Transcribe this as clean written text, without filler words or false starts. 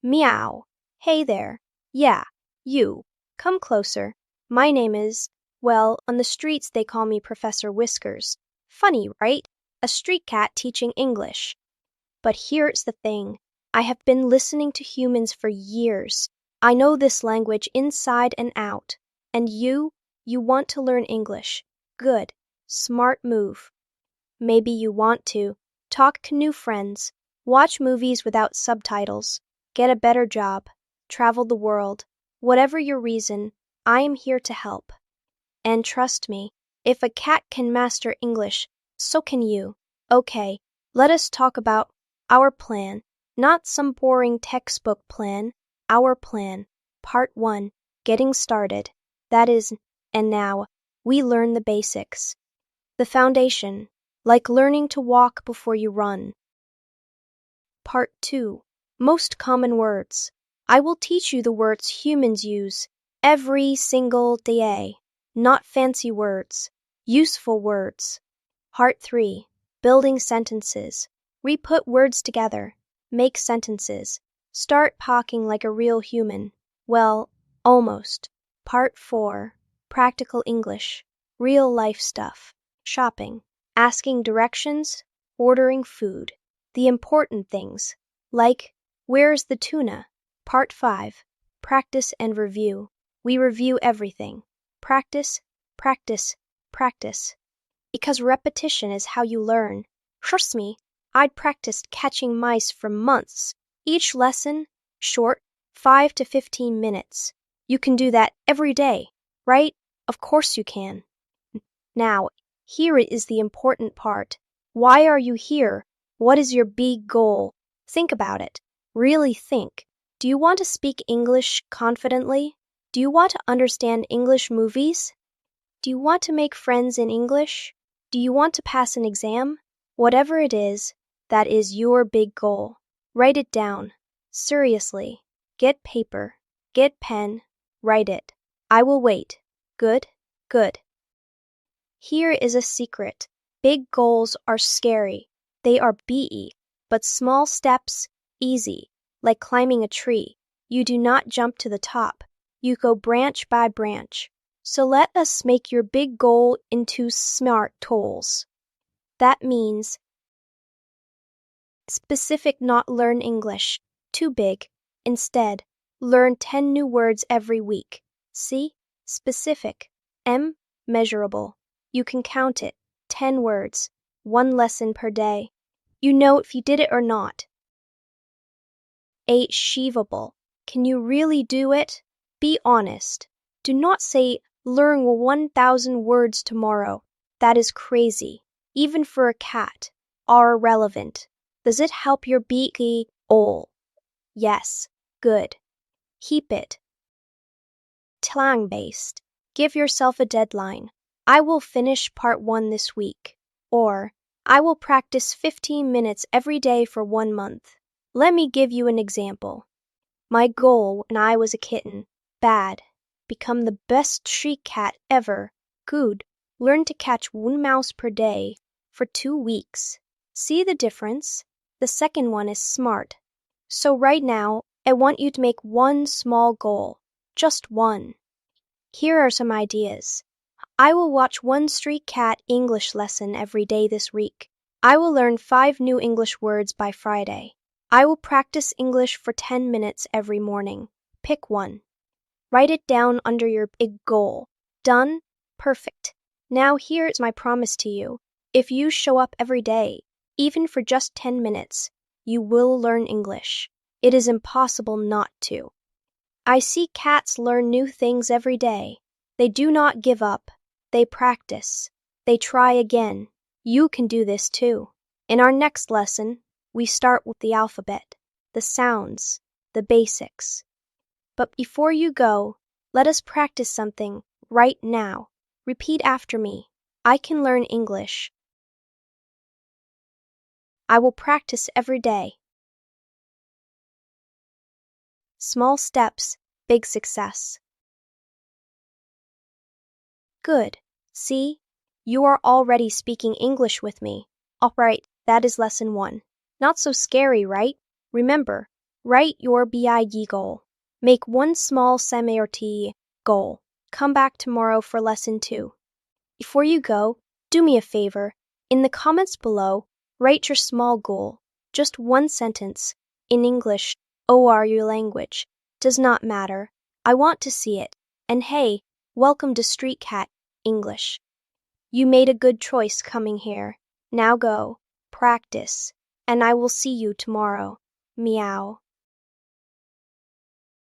Meow. Hey there. Yeah, you. Come closer. My name is, well, on the streets they call me Professor Whiskers. Funny, right? A street cat teaching English. But here's the thing. I have been listening to humans for years. I know this language inside and out. And you want to learn English. Good. Smart move. Maybe you want to talk to new friends, watch movies without subtitles, get a better job, travel the world. Whatever your reason, I am here to help. And trust me, if a cat can master English, so can you. Okay, let us talk about our plan, not some boring textbook plan. Our plan. Part 1. Getting started. That is, and now, we learn the basics. The foundation, like learning to walk before you run. Part 2. Most common words. I will teach you the words humans use every single day. Not fancy words, useful words. Part 3. Building sentences. We put words together, make sentences. Start talking like a real human. Well, almost. Part 4. Practical English. Real life stuff. Shopping. Asking directions, ordering food. The important things, like, where's the tuna? Part 5. Practice and review. We review everything. Practice, practice, practice. Because repetition is how you learn. Trust me, I'd practiced catching mice for months. Each lesson, short, 5 to 15 minutes. You can do that every day, right? Of course you can. Now, here is the important part. Why are you here? What is your big goal? Think about it. Really think. Do you want to speak English confidently? Do you want to understand English movies? Do you want to make friends in English? Do you want to pass an exam? Whatever it is, that is your big goal. Write it down. Seriously. Get paper. Get pen. Write it. I will wait. Good? Good. Here is a secret. Big goals are scary. They are BE, but small steps, easy, like climbing a tree. You do not jump to the top. You go branch by branch. So let us make your big goal into smart goals. That means specific, not learn English. Too big. Instead, learn 10 new words every week. See? Specific. M. Measurable. You can count it. 10 words. 1 lesson per day. You know if you did it or not. Achievable. Can you really do it? Be honest. Do not say, learn 1,000 words tomorrow. That is crazy. Even for a cat. Are relevant. Does it help your beaky goal? Yes. Good. Keep it. Time-based. Give yourself a deadline. I will finish part 1 this week. Or, I will practice 15 minutes every day for 1 month. Let me give you an example. My goal when I was a kitten. Bad. Become the best street cat ever. Good. Learn to catch 1 mouse per day for 2 weeks. See the difference? The second one is smart. So right now, I want you to make 1 small goal. Just 1. Here are some ideas. I will watch 1 street cat English lesson every day this week. I will learn 5 new English words by Friday. I will practice English for 10 minutes every morning. Pick 1. Write it down under your big goal. Done? Perfect. Now here's my promise to you. If you show up every day, even for just 10 minutes, you will learn English. It is impossible not to. I see cats learn new things every day. They do not give up. They practice. They try again. You can do this too. In our next lesson, we start with the alphabet, the sounds, the basics. But before you go, let us practice something right now. Repeat after me. I can learn English. I will practice every day. Small steps, big success. Good. See? You are already speaking English with me. All right, that is lesson 1. Not so scary, right? Remember, Write your BIE goal. Make one small SMART goal. Come back tomorrow for lesson 2. Before you go, do me a favor. In the comments below, write your small goal. Just one sentence. In English or your language. Does not matter. I want to see it. And hey, welcome to Street Cat English. You made a good choice coming here. Now go, practice, and I will see you tomorrow. Meow.